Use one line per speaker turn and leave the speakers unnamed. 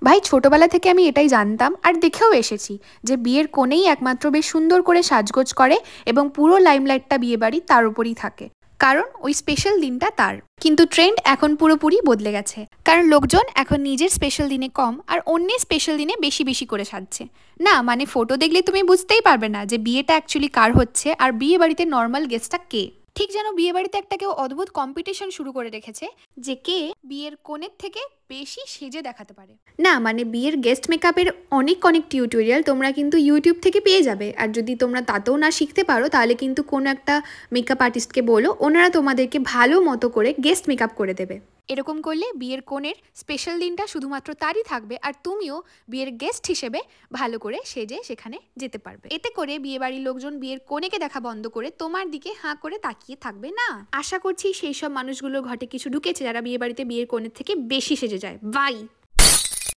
ভাই ছোটবেলা থেকে আমি এটাই জানতাম আর দেখেও এসেছি যে বিয়ের কোণেই একমাত্র বেশ সুন্দর করে সাজগোজ করে এবং পুরো লাইমলাইটটা বিয়ে বাড়ি তার উপরই থাকে, কারণ ওই স্পেশাল দিনটা তার। কিন্তু ট্রেন্ড এখন পুরোপুরি বদলে গেছে, কারণ লোকজন এখন নিজের স্পেশাল দিনে কম আর অন্যের স্পেশাল দিনে বেশি বেশি করে সাজছে। না মানে ফটো দেখলে তুমি বুঝতেই পারবে না যে বিয়েটা অ্যাকচুয়ালি কার হচ্ছে আর বিয়ে বাড়িতে নর্মাল গেস্টটা কে। ঠিক যেন বিয়ে বাড়িতে একটা কেউ অদ্ভুত কম্পিটিশন শুরু করে রেখেছে যে কে বিয়ের কোণের থেকে বেশি সেজে দেখাতে পারে। না মানে বিয়ের গেস্ট মেকআপের অনেক অনেক টিউটোরিয়াল তোমরা কিন্তু ইউটিউব থেকে পেয়ে যাবে, আর যদি তোমরা তাতেও না শিখতে পারো তাহলে কিন্তু কোনো একটা মেকআপ আর্টিস্টকে বলো, ওনারা তোমাদেরকে ভালো মতো করে গেস্ট মেকআপ করে দেবে। এরকম করলে বিয়ের কোণের স্পেশাল দিনটা শুধুমাত্র তারই থাকবে আর তুমিও বিয়ের গেস্ট হিসেবে ভালো করে সেজে সেখানে যেতে পারবে। এতে করে বিয়ে বাড়ির লোকজন বিয়ের কোণেকে দেখা বন্ধ করে তোমার দিকে হাঁ করে তাকিয়ে থাকবে না। আশা করছি সেই সব মানুষগুলোর ঘটে কিছু ঢুকেছে যারা বিয়ে বাড়িতে বিয়ের কোণের থেকে বেশি সেজে যায়। বাই।